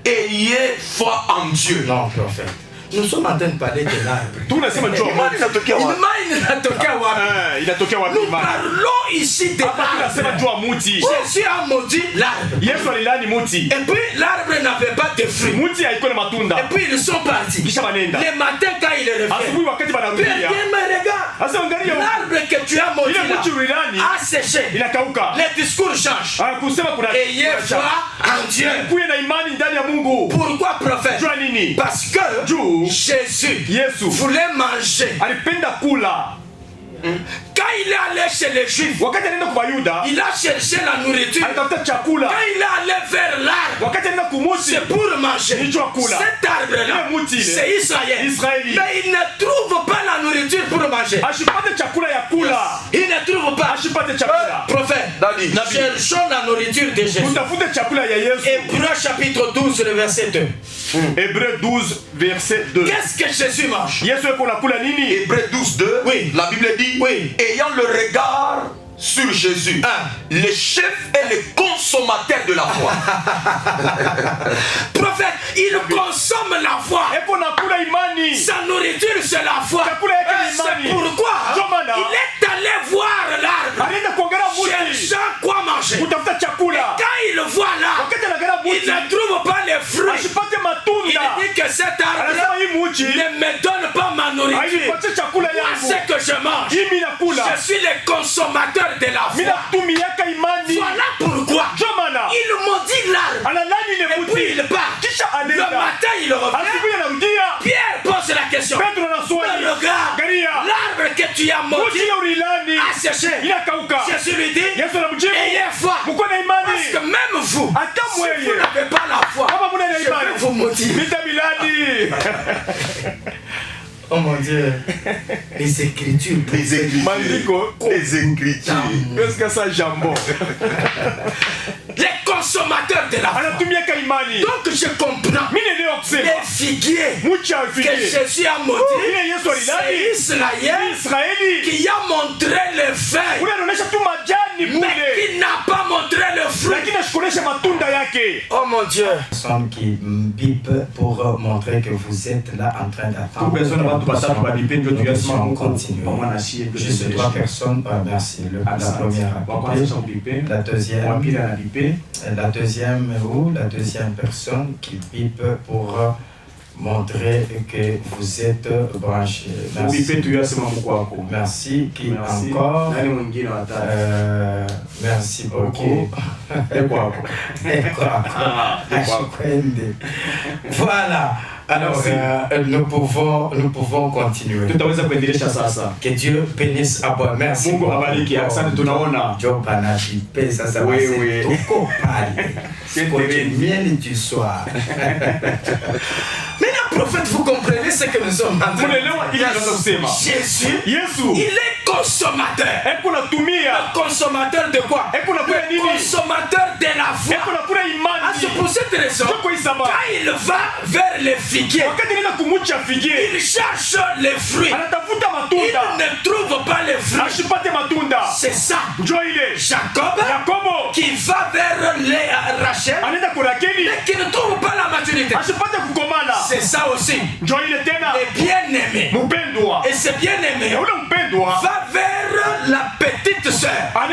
ayez foi en Dieu. Non, prophète. Nous sommes en train de parler de l'arbre. tunasema njoo Imani inatokea wapi? Imani inatokea wapi? inatokea wapi Nous imani? parlons ici de Hapa tunasema l'arbre. njoo wa muti. Jésus a maudit l'arbre. Yesu alilani muti. Et puis l'arbre n'avait pas de fruits. Muti haikuwa na matunda. Et puis ils sont partis. Kisha banenda. Le matin quand il revient, Asubuhi wakati banarudia. Pierre, mais regarde, Sasa angalia huko. l'arbre que tu as maudit Ile muti là, ulilani a séché. inakauka. Les discours changent. Kusema kuna Ayez foi en Dieu. kuwe na imani ndani ya Mungu. Pourquoi prophète? Jua nini? Parce que Juu Jésus Yesu voulait manger. alipenda kula. Quand il est allé chez les Juifs, Wakati anaenda kwa Yuda, il a cherché la nourriture. alitafuta chakula. Quand il est allé vers l'arbre, Wakati anaenda kumuti, c'est pour manger. Ni jua kula. Cet arbre-là, Ile muti ile. c'est Israël. Israeli. Mais il ne trouve pas la nourriture pour manger. ashipate chakula ya kula. Il ne trouve pas. Ashipate chakula. Prophète, Nabii. cherchons la nourriture de Jésus. Utafute chakula ya Yesu. Hébreux chapitre 12, le verset 2. Hébreux 12 verset 2. Qu'est-ce que Jésus mange? Yesu yuko nakula nini? Hébreux 12, 2, Oui. la Bible dit, Oui. ayant le regard sur Jésus, le chef et le consommateur de la foi. Prophète, il consomme la foi. Eko nakula imani. Sa nourriture, c'est la foi. Chakula yake ni C'est imani. pourquoi Ndio maana il est allé voir l'arbre, alienda kuangalia muti. cherchant quoi manger. Kutafuta chakula. Quand il voit là, Wakati anaangalia il muti, ne trouve pas les fruits. ashipate Il matunda. dit que cet arbre Anasema hii muti ne me donne pas ma nourriture. hainipatie chakula Moi, yangu. c'est que je mange. Hii nakula. Je suis le consommateur de la foi. Mina tumiaka imani. Voilà pourquoi Ndio maana il maudit l'arbre. analani ile Et puis il muti. part. Kisha Le anaenda. matin, il revient. Asubuhi anarudia. Pierre pose la question. Petro na Mais swali. regarde, Garia. l'arbre que tu as Muti maudit ile ulilani. a séché. Inakauka. Jésus lui dit, Yesu anamjibu. ayez foi. Mko na Parce imani. que même vous, Hata si mweye. vous n'avez pas la foi, Kama muna na je vais imani. vous maudire. Vita milani. Oh mon Dieu. Les Écritures. Les Écritures. Maandiko. Les Écritures. Qu'est-ce que ça jambon? Les consommateurs de la foi. Anatumiaka imani. Donc je comprends Mimi ndio kusema. les figuiers Mucha que figuier. Jésus a maudit. Ile Yesu alidai. C'est Israël Israeli. qui a montré le feuilles, Ule anaonyesha tu majani mais kule. qui n'a pas montré le fruit. Lakini ashikuonesha matunda yake. Oh mon Dieu. Personne qui bip pour montrer que vous êtes là en train d'attendre. Continuer. Juste 3 personnes. Merci. La première a bipé. La deuxième personne qui bipe pour montrer que vous êtes branchés. Merci. Qui encore? Merci beaucoup. Voilà. Alors, nous pouvons continuer. Que Dieu bénisse à toi. Merci. Job Anabipe, ça va c'est tout parler. Continue du soir. Mais le prophète, vous comprenez ce que nous sommes en train de dire. Jésus, il est consommateur. Le consommateur de quoi? Consommateur de la foi. C'est pour cette raison, quand il va vers les figuiers, il cherche les fruits. Il ne trouve pas les fruits. C'est ça. Jacob qui va vers les Rachel et qui ne trouve pas la maturité. C'est ça aussi. Les bien-aimés. Et ces bien-aimés va vers la petite sœur. En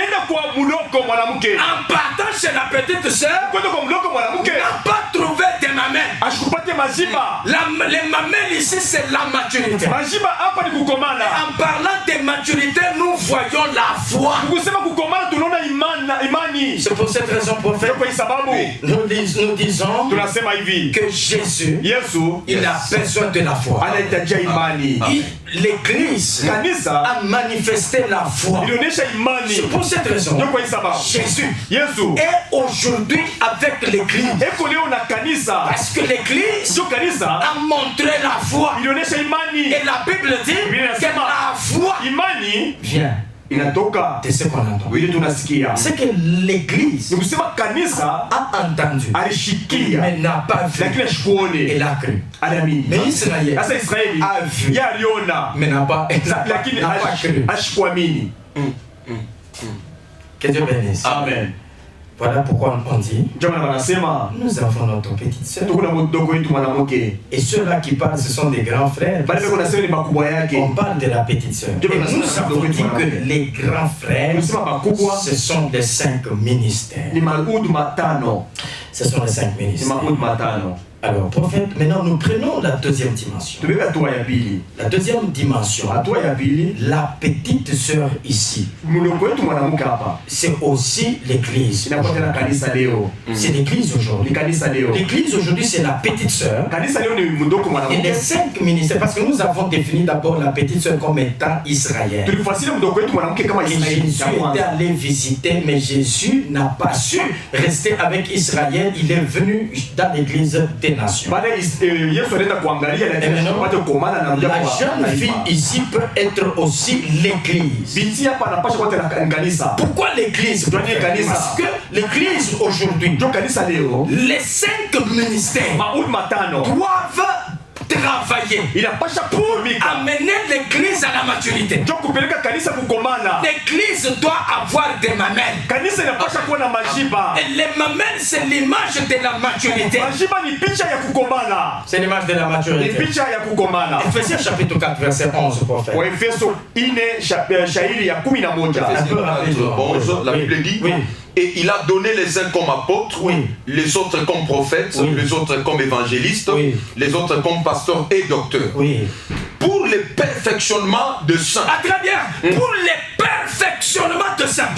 partant chez la petite sœur, n'a pas trouvé de mamelles. Les mamelles ici, c'est la maturité. En parlant de maturité, nous voyons la foi. C'est pour cette raison, prophète, nous disons que Jésus, il a besoin de la foi. L'Église a manifesté la foi. C'est pour cette raison, Jésus est aujourd'hui avec l'Église. Parce que l'Église a montré la foi. Et la Bible dit que la foi vient de ce qu'on entend. C'est que l'Église a entendu, mais n'a pas vu. Elle a cru. Mais Israël a vu, mais n'a pas cru. Que Dieu bénisse. Amen. Voilà pourquoi on dit, nous avons notre petite sœur. Et ceux-là qui parlent, ce sont des grands frères. On parle de la petite sœur. Et nous avons dit que les grands frères, ce sont les 5 ministères. Ce sont les 5 ministères. Alors, prophète, maintenant nous prenons la deuxième dimension. La deuxième dimension, la petite sœur ici, c'est aussi l'église. C'est l'église aujourd'hui. L'église aujourd'hui, c'est la petite sœur. Et les 5 ministères, parce que nous avons défini d'abord la petite sœur comme étant Israël. Jésus était allé visiter, mais Jésus n'a pas su rester avec Israël. Il est venu dans l'église des nations. Et maintenant, la jeune fille ici peut être aussi l'église. Pourquoi l'église? Parce que l'église aujourd'hui, les 5 ministères doivent travailler pour amener l'église à la maturité. L'église doit avoir des mamelles. Et les mamelles, c'est l'image de la maturité. C'est l'image de la maturité. Ephésiens chapitre 4, verset 11, prophète. Chapitre 11, la Bible dit, et il a donné les uns comme apôtres, les autres comme prophètes, les autres comme évangélistes, les autres comme pasteurs et docteurs. Pour le perfectionnement de saints. Ah, très bien. Pour le perfectionnement de saints.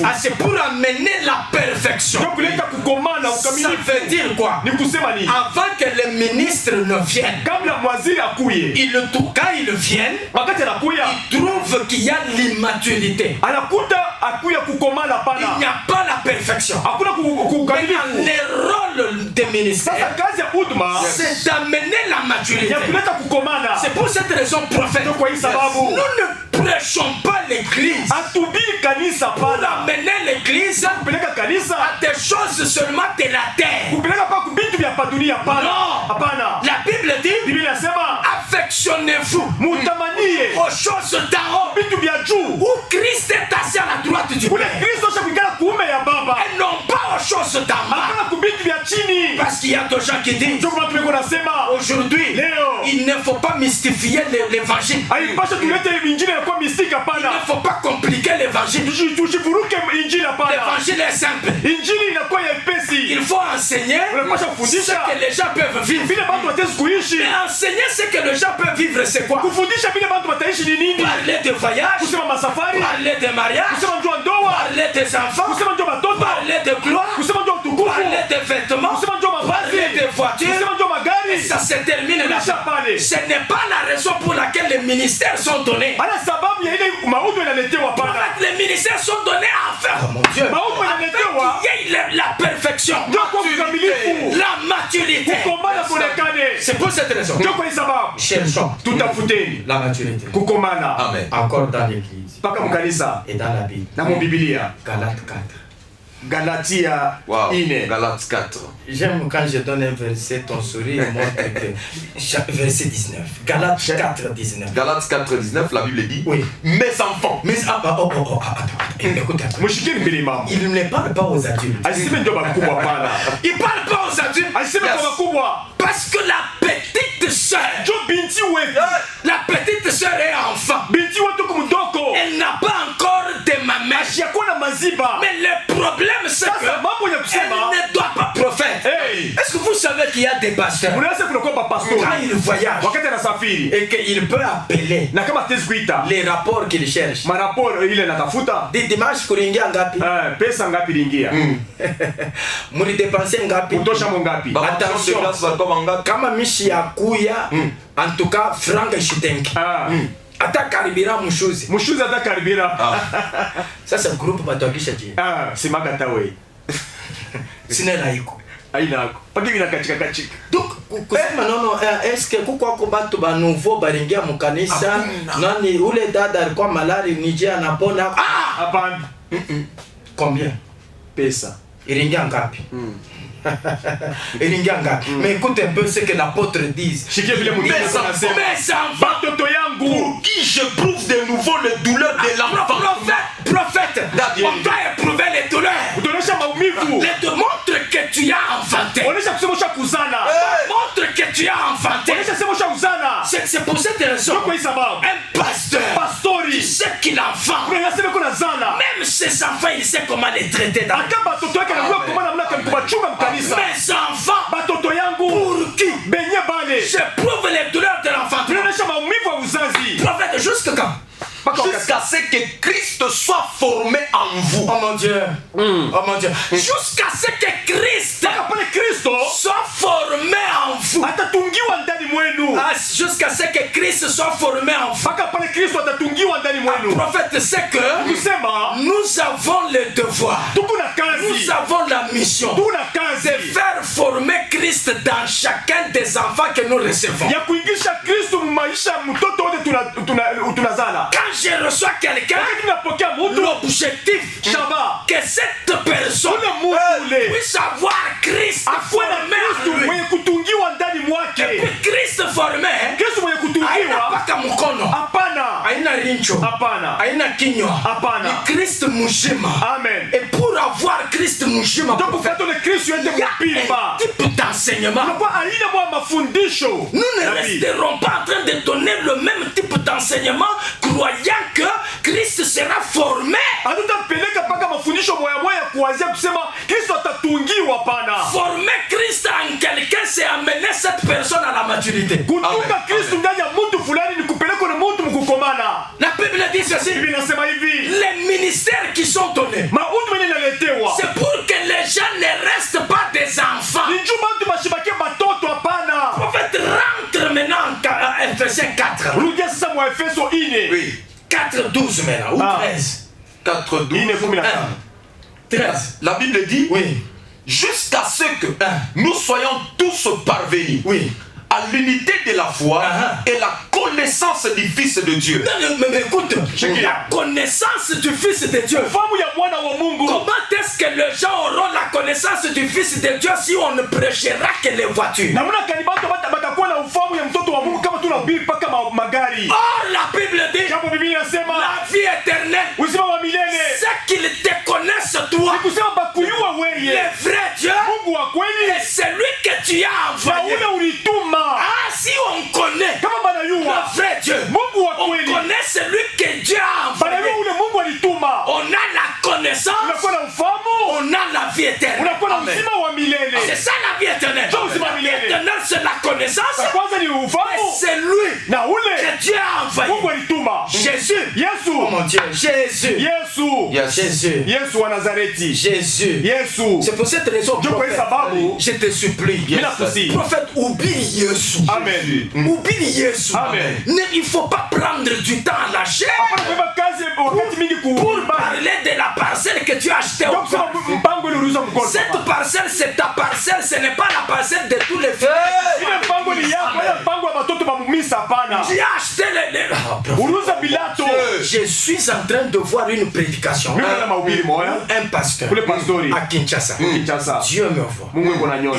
Ah, c'est pour amener la perfection. Ça veut dire quoi? Avant que les ministres ne viennent, quand ils viennent, ils trouvent qu'il y a l'immaturité. Il n'y a pas la perfection. Mais le rôle des ministères, c'est d'amener la maturité. C'est pour cette raison, prophète, nous ne prêchons pas l'église pour amener l'église à des choses seulement de la terre. Non. La Bible dit, affectionnez-vous aux choses d'en haut, où Christ est assis à la droite du Père. Et non pas aux choses d'en bas. Parce qu'il y a des gens qui disent, aujourd'hui, il ne faut pas mystifier l'évangile. Il ne faut pas compliquer l'évangile. L'évangile est simple. Il faut enseigner ce que les gens peuvent vivre. Mais enseigner ce que les gens peuvent vivre, c'est quoi? Parler de voyage, parler de mariage, parler des enfants, parler de gloire, parler de vêtements, parler de voitures. Et ça se termine là. Ce n'est pas la raison pour laquelle les ministères sont donnés. Les ministères sont donnés à faire qu'il y ait la perfection, la maturité. C'est pour cette raison. Cherchons la maturité. Amen. Encore dans l'église et dans la Bible. Galates 4. Galatia, wow. Galates 4. J'aime quand je donne un verset, ton sourire montre que. Verset 19. Galates 4, 19. Galates 4, 19, la Bible dit, oui. Mes enfants. Attends. Écoute, il ne parle pas aux adultes. Il ne parle pas aux adultes. Parce que la petite sœur, la petite sœur est enfant. Elle n'a pas encore de maman. Mais le problème, c'est qu'elle ne doit pas prophète. Est-ce que vous savez qu'il y a des pasteurs quand ils voyagent et qu'il peut appeler les rapports qu'il cherche? Des dimanches kuringia ngapi? Pesa ngapi ringia? Muri dépenser ngapi? Attention, kama mishi ya kuya, en tout cas franga shitenki. Atakaribira mushuzi atakaribira. Ça c'est groupe batuakisha ji. C'est magatawe. Sinela iko. Ainako. Paki vina kachika. Donc kusema nono, est-ce que kuko batu ba nouveau baringia mukanisa nani ule dada alikuwa malari Nigeria anapona? Hapana. Combien? Pesa. Iringia ngapi? Mais écoute un peu ce que l'apôtre dit. Pour qui j'éprouve de nouveau les douleurs de l'enfant. Prophète, on doit éprouver les douleurs. Montre que tu as enfanté. Montre que tu as enfanté. C'est pour cette raison. Un pasteur, il sait qu'il enfant. Même ses enfants, il sait comment les traiter. Mes enfants, pour qui j'éprouve les douleurs de l'enfant. Prophète, jusqu'à quand? Jusqu'à ce que Christ soit formé en vous. Oh mon Dieu. Oh mon Dieu. Jusqu'à ce que Christ soit formé en vous. Jusqu'à ce que Christ soit formé en vous. Le prophète sait que nous avons le devoir. Nous avons la mission de faire former Christ dans chacun des enfants que nous recevons. Quand je reçois quelqu'un, l'objectif, que cette personne puisse avoir Christ formé en lui. Et puis Christ formé, aina paka mukono, aina rincho, aina kinyo, ni Christ mujima. Amen. Et pour avoir Christ mujima, il y a un type d'enseignement. Nous ne resterons pas en train de donner le même type d'enseignement croyant que Christ sera formé. Former Christ en quelqu'un, c'est amener cette personne à la maturité. La Bible dit ceci. Les ministères qui sont donnés, c'est pour que les gens ne restent pas des enfants. Le prophète rentre maintenant en Ephésiens 4. Oui. 4:12 maintenant, ou 13. 4:12. 13. La Bible dit, oui, jusqu'à ce que nous soyons tous parvenus, oui, à l'unité de la foi et la connaissance du Fils de Dieu. Mais écoute, la connaissance du Fils de Dieu. Comment est-ce que les gens auront la connaissance du Fils de Dieu si on ne prêchera que les voitures? Or, la Bible dit la vie éternelle, c'est qu'ils te connaissent toi, le vrai Dieu, et celui que tu as envoyé. Ah, si on connaît le vrai Dieu, on connaît celui que Dieu a envoyé, on a la connaissance, on a la vie éternelle. C'est ça la vie éternelle. La vie éternelle, c'est la connaissance, et c'est lui que Dieu a envoyé. Jésus. Oh mon Dieu. Jésus. Jésus. C'est pour cette raison, prophète, je te supplie, prophète, oublie Jésus. Amen. Oublie Jésus. Amen. Il ne faut pas prendre du temps à la chair pour parler de la parcelle que tu as achetée au camp. Cette parcelle, c'est ta parcelle, ce n'est pas la parcelle de tous les frères. Tu as acheté Je suis en train de voir une prédication. Un pasteur à Kinshasa. Dieu me voit.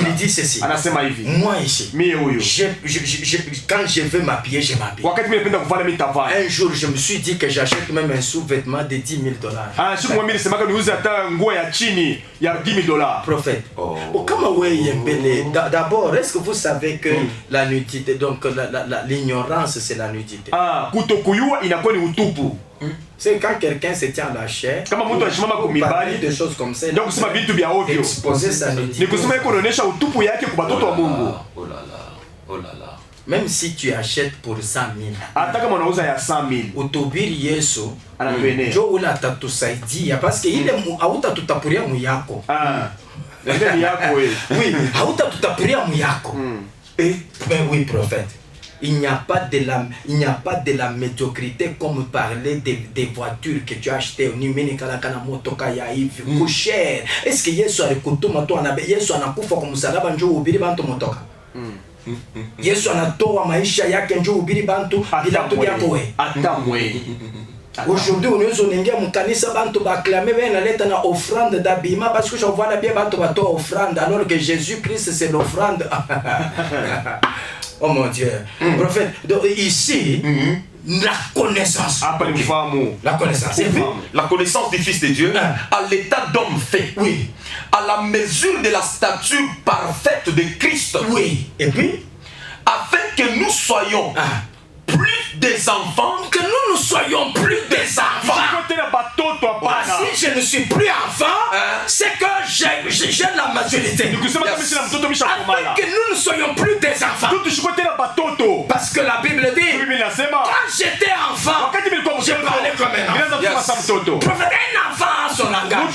Il dit ceci. Moi ici, quand je veux m'habiller, je m'habille. Un jour, je me suis dit que j'achète même un sous-vêtement de $10,000. Prophète. D'abord, est-ce que vous savez que la nudité, donc l'ignorance, c'est la nudité? C'est quand quelqu'un se tient à la chair, parler de choses comme ça, exposer sa nudité. Oh là là. Même si tu achètes pour 100,000, utubiri Yesu njo ule atatusaidia parce que ile hautatutapuria muyako. Oui, hautatutapuria muyako. Oui, prophète. Il n'y a pas de la médiocrité comme parler des voitures que tu as achetées. Est-ce que Yesu alikutuma tu Yesu anakufa kwa msalaba njoo ubiri bantu motoka? Yesu anatoa maisha yake njoo ubiri bantu bila yako wewe. Aujourd'hui, on est en kanisa bantu baklame ben aleta na offrande d'habillement parce que je vois la bien bantu bato offrande alors que Jésus-Christ c'est l'offrande. Oh mon Dieu. Prophète, donc ici, la connaissance. La connaissance. La connaissance du Fils de Dieu à l'état d'homme fait. Oui. À la mesure de la stature parfaite de Christ. Oui. Et puis, afin que nous soyons plus des enfants. Que nous ne soyons plus des enfants. Si je ne suis plus enfant, c'est que j'ai la maturité. Afin que nous ne soyons plus des enfants. Parce que la Bible dit, quand j'étais enfant, je parlais comme un enfant. Prophète, un enfant a son langage.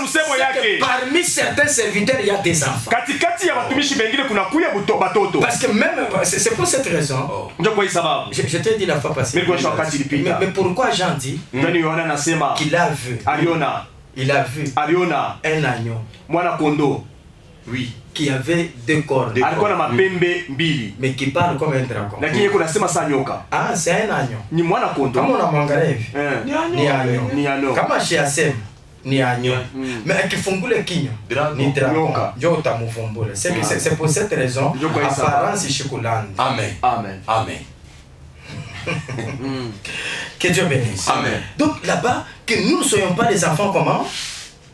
C'est que parmi certains serviteurs, il y a des enfants. Parce que même, c'est pour cette raison, je t'ai dit la fois passée. Mais pourquoi Jean dit qu'il a vu? Il a vu un agneau. Oui. Qui avait deux cornes. Mais qui parle comme un dragon. Ah, c'est un agneau. Comme on a mangaré. Ni agneau. Comme chez Assem. Ni agneau. Mais akifungule kinyo ni dragon. Jo tamuvumbule. C'est pour cette raison apparence chikulande. Amen. Amen. Amen. Que Dieu bénisse. Amen. Donc là-bas, que nous ne soyons pas des enfants comment?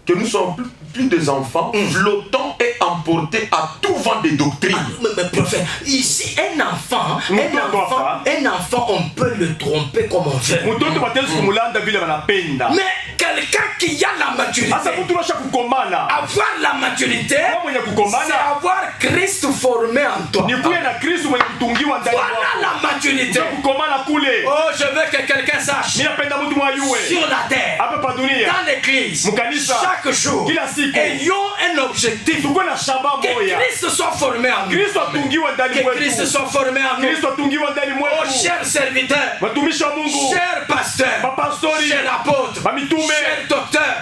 Que nous sommes plus des enfants flottants et emportés à tout vent de doctrine. Mais prophète, ici un enfant, on peut le tromper comme on veut. Mais quelqu'un qui a la maturité, avoir la maturité, c'est avoir Christ formé en toi. Voilà la maturité. Oh, je veux que quelqu'un sache. Sur la terre, dans l'église, chaque jour, ayons un objectif. Que Christ soit formé en nous. Que Christ soit formé en nous. Oh, chers serviteurs, chers pasteurs, chers apôtres, cher docteur,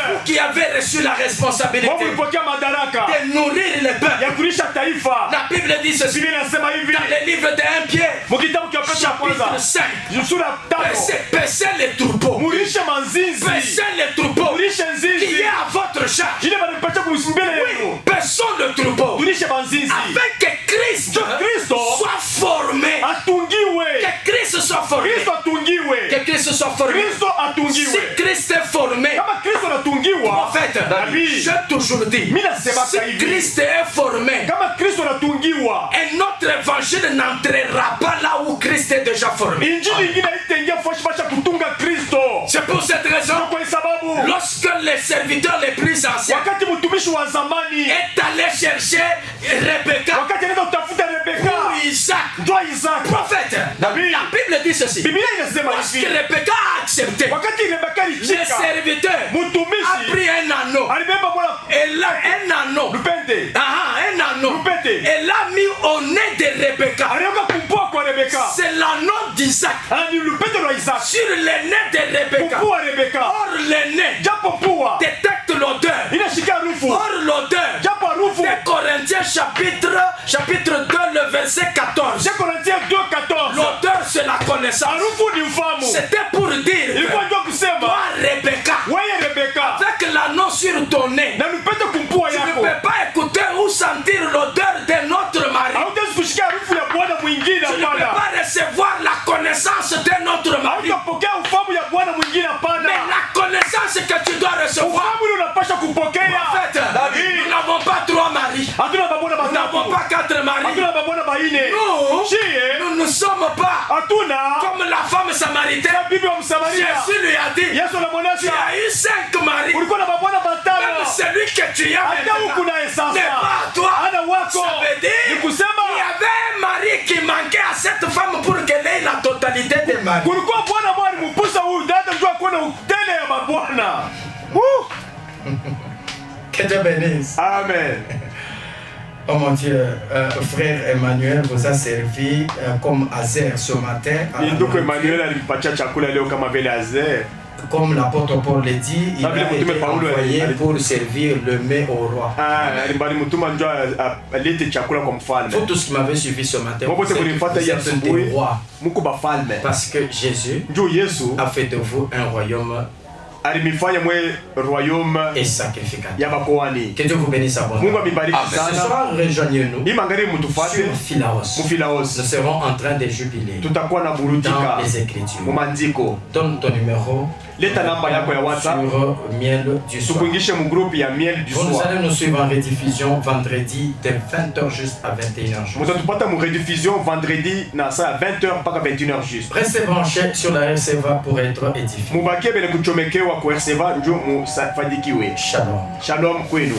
vous qui avez reçu la responsabilité de nourrir les peuples. La Bible dit ceci dans le livre de 1 Pierre, chapitre 5. Paissez les troupeaux. Paissez les troupeaux qui est à votre charge. Oui, paissons le troupeau afin que Christ soit formé. Que Christ soit formé. Que Christ soit formé. Si Christ est formé, prophète, j'ai toujours dit, si Christ est formé, et notre évangile n'entrera pas là où Christ est déjà formé. C'est pour cette raison, lorsque les serviteurs les plus anciens est allé chercher Rebecca pour Isaac, prophète, la Bible dit ceci. Lorsque Rebecca a accepté, le serviteur a pris un anneau. Et là, un anneau. Et l'a mis au nez de Rebecca. C'est l'anneau d'Isaac sur le nez de Rebecca. Or le nez détecte l'odeur. Or l'odeur de Corinthiens chapitre 2 le verset 14. L'odeur c'est la connaissance. C'était pour dire toi Rebecca, avec l'anneau sur ton nez, tu ne peux pas écouter ou sentir l'odeur de notre mari. Tu ne peux pas recevoir la connaissance de notre mari. Mais la connaissance que tu dois recevoir, en fait, nous n'avons pas 3 maris. Nous n'avons pas 4 maris. Nous ne sommes pas comme la femme samaritaine. Jésus lui a dit, tu as eu 5 maris. Même celui que tu as maintenant n'est pas toi. Ça veut dire qu'il y avait un mari qui manquait à cette femme pour qu'elle ait la totalité des maris. Que Dieu bénisse. Amen. Oh mon Dieu, frère Emmanuel vous a servi comme Azer ce matin. Comme l'apôtre Paul l'a dit, il a été envoyé pour servir le mets au roi. Vous tous qui m'avez suivi ce matin, vous êtes des rois. Parce que Jésus a fait de vous un royaume et sacrificateur. Que Dieu vous bénisse abondamment. Ce soir, rejoignez-nous sur Philaos. Nous serons en train de jubiler dans les Écritures. Donne ton numéro sur Miel du Soir. Vous allez nous suivre en rediffusion vendredi de 20h juste à 21h juste. Restez branchés sur la RCVA pour être édifiés. Shalom. Shalom kwenu.